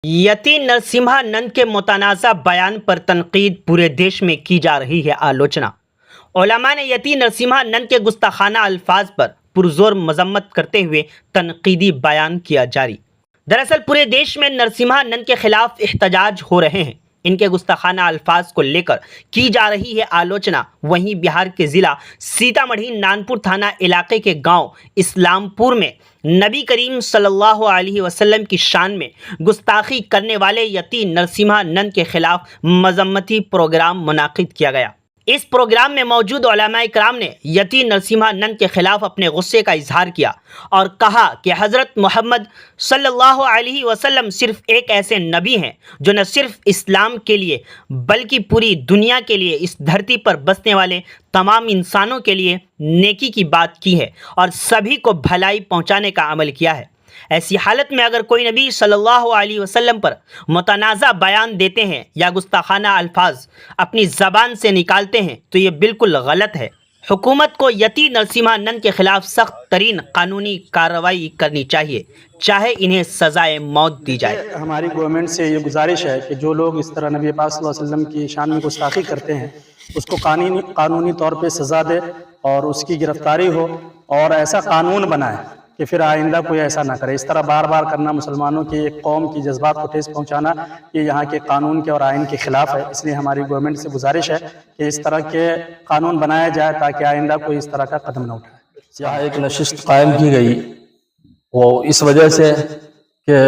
यति नरसिम्हानंद के मुतनाज़ा बयान पर तनकीद, पूरे देश में की जा रही है आलोचना। उलमा ने यति नरसिम्हानंद के गुस्ताखाना अल्फाज पर पुरजोर मजम्मत करते हुए तनकीदी बयान किया जारी। दरअसल पूरे देश में नरसिम्हानंद के खिलाफ एहतजाज हो रहे हैं। इनके गुस्ताखाना अल्फाज को लेकर की जा रही है आलोचना। वहीं बिहार के ज़िला सीतामढ़ी नानपुर थाना इलाके के गांव इस्लामपुर में नबी करीम सल्लल्लाहु अलैहि वसल्लम की शान में गुस्ताखी करने वाले यति नरसिम्हानंद के खिलाफ मजम्मती प्रोग्राम मुनाकिद किया गया। इस प्रोग्राम में मौजूद उलमा इकराम ने यति नरसिम्हानंद के खिलाफ अपने गुस्से का इजहार किया और कहा कि हज़रत मोहम्मद सल्लल्लाहु अलैहि वसल्लम सिर्फ एक ऐसे नबी हैं जो न सिर्फ इस्लाम के लिए बल्कि पूरी दुनिया के लिए, इस धरती पर बसने वाले तमाम इंसानों के लिए नेकी की बात की है और सभी को भलाई पहुंचाने का अमल किया है। ऐसी हालत में अगर कोई नबी सल्लल्लाहु अलैहि वसल्लम पर मुतनाज़ा बयान देते हैं या गुस्ताखाना अल्फाज अपनी ज़बान से निकालते हैं तो ये बिल्कुल गलत है। हुकूमत को यति नरसिम्हानंद के खिलाफ सख्त तरीन कानूनी कार्रवाई करनी चाहिए, चाहे इन्हें सजाए मौत दी जाए। हमारी गवर्नमेंट से ये गुजारिश है कि जो लोग इस तरह नबी पाक सल्लल्लाहु अलैहि वसल्लम की शान में गुस्ताखी करते हैं उसको कानूनी तौर पे सज़ा दे और उसकी गिरफ्तारी हो और ऐसा कानून बनाए कि फिर आइंदा कोई ऐसा ना करे। इस तरह बार बार करना मुसलमानों की एक कौम की जज्बात को ठेस पहुंचाना ये यहाँ के कानून के और आइन के खिलाफ है। इसलिए हमारी गवर्नमेंट से गुजारिश है कि इस तरह के कानून बनाया जाए ताकि आइंदा कोई इस तरह का कदम न उठाए। यहाँ एक नशिस्त कायम की गई वो इस वजह से कि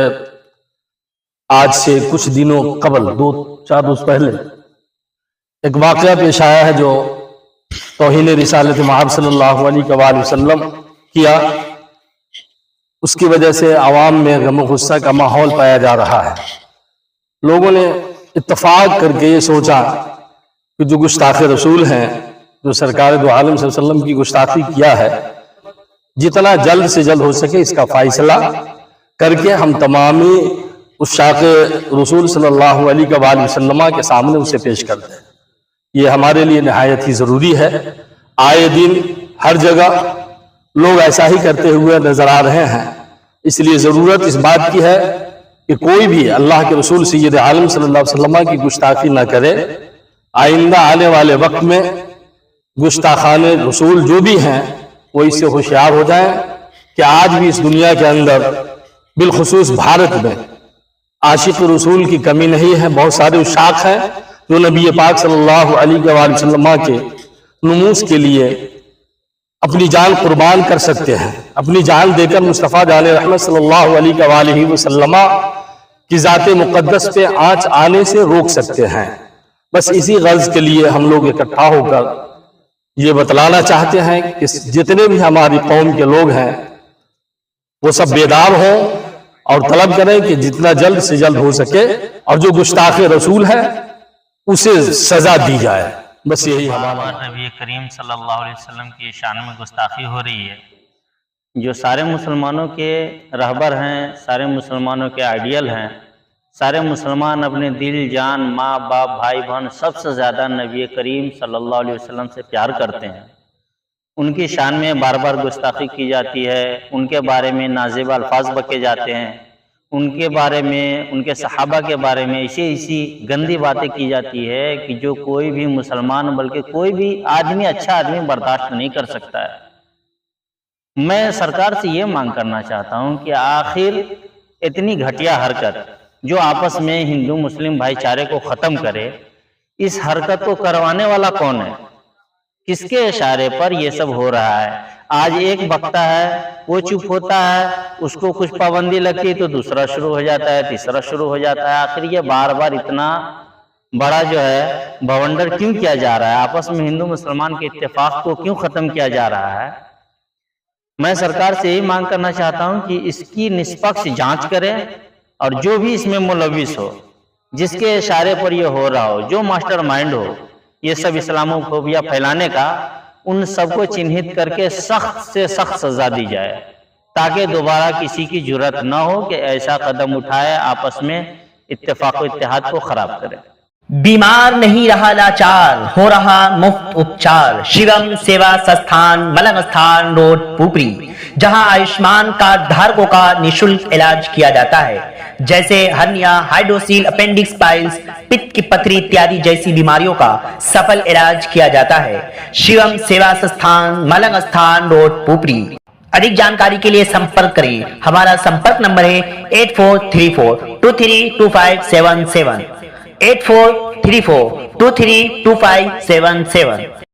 आज से कुछ दिनों कबल 2-4 रोज पहले एक वाक़या पेश आया है जो तौहीन रिसालत महब सल्लल्लाहु अलैहि वसल्लम किया। उसकी वजह से आवाम में गम गुस्सा का माहौल पाया जा रहा है। लोगों ने इत्तफाक करके ये सोचा कि जो गुस्ताख रसूल हैं, जो सरकार दो आलम सल्लल्लाहु अलैहि वसल्लम की गुस्ताखी किया है, जितना जल्द से जल्द हो सके इसका फैसला करके हम तमामी उस्साक़ रसूल सल्लल्लाहु अलैहि वसल्लम के सामने उसे पेश कर दें। ये हमारे लिए नहायत ही ज़रूरी है। आए दिन हर जगह लोग ऐसा ही करते हुए नजर आ रहे हैं। इसलिए ज़रूरत इस बात की है कि कोई भी अल्लाह के रसूल सैयद आलम सल्लल्लाहु अलैहि वसल्लम की गुस्ताखी न करे। आइंदा आने वाले वक्त में गुस्ताखाने रसूल जो भी हैं वो इससे होशियार हो जाएं कि आज भी इस दुनिया के अंदर बिलखुसूस भारत में आशिक रसूल की कमी नहीं है। बहुत सारे उशाक हैं जो नबी पाक सल्लल्लाहु अलैहि वसल्लम के नुमूस के लिए अपनी जान कुर्बान कर सकते हैं। अपनी जान देकर मुस्तफ़ा जान रहमत सल्लल्लाहु अलैहि वसल्लम की ज़ात मुक़द्दस पे आँच आने से रोक सकते हैं। बस इसी गर्ज के लिए हम लोग इकट्ठा होकर ये बतलाना चाहते हैं कि जितने भी हमारी कौम के लोग हैं वो सब बेदार हों और तलब करें कि जितना जल्द से जल्द हो सके और जो गुस्ताख रसूल है उसे सजा दी जाए। बस यही हमारा। नबी करीम सल्लल्लाहु अलैहि वसल्लम की शान में गुस्ताखी हो रही है। जो सारे मुसलमानों के रहबर हैं, सारे मुसलमानों के आइडियल हैं, सारे मुसलमान अपने दिल जान माँ बाप भाई बहन सबसे ज़्यादा नबी करीम सल्लल्लाहु अलैहि वसल्लम से प्यार करते हैं। उनकी शान में बार बार गुस्ताखी की जाती है, उनके बारे में नाज़िब अल्फाज बके जाते हैं, उनके बारे में, उनके सहाबा के बारे में ऐसी गंदी बातें की जाती है कि जो कोई भी मुसलमान बल्कि कोई भी आदमी, अच्छा आदमी बर्दाश्त नहीं कर सकता है। मैं सरकार से ये मांग करना चाहता हूँ कि आखिर इतनी घटिया हरकत जो आपस में हिंदू मुस्लिम भाईचारे को ख़त्म करे, इस हरकत को करवाने वाला कौन है? किसके इशारे पर ये सब हो रहा है? आज एक बकता है, वो चुप होता है, उसको कुछ पाबंदी लगती है तो दूसरा शुरू हो जाता है, तीसरा शुरू हो जाता है। आखिर ये बार बार इतना बड़ा जो है बवंडर क्यों किया जा रहा है? आपस में हिंदू मुसलमान के इत्तेफाक को क्यों ख़त्म किया जा रहा है? मैं सरकार से यही मांग करना चाहता हूँ कि इसकी निष्पक्ष जांच करें और जो भी इसमें मुलविस हो, जिसके इशारे पर ये हो रहा हो, जो मास्टर माइंड हो ये सब इस्लामोफोबिया फैलाने का, उन सबको चिन्हित करके सख्त से सख्त सजा दी जाए ताकि दोबारा किसी की जुर्रत न हो कि ऐसा कदम उठाए, आपस में इत्तेफाक व इत्तेहाद को खराब करे। बीमार नहीं रहा लाचार, हो रहा मुफ्त उपचार। शिवम सेवा संस्थान, मलंग स्थान रोड, पुपरी, जहां आयुष्मान कार्ड धारकों का निशुल्क इलाज किया जाता है, जैसे हर्निया, हाइड्रोसील, अपेंडिक्स, पाइल्स, पित्त की पथरी इत्यादि जैसी बीमारियों का सफल इलाज किया जाता है। शिवम सेवा संस्थान, मलंग स्थान रोड, पुपरी। अधिक जानकारी के लिए संपर्क करें। हमारा संपर्क नंबर है 8434232577, 8434232577।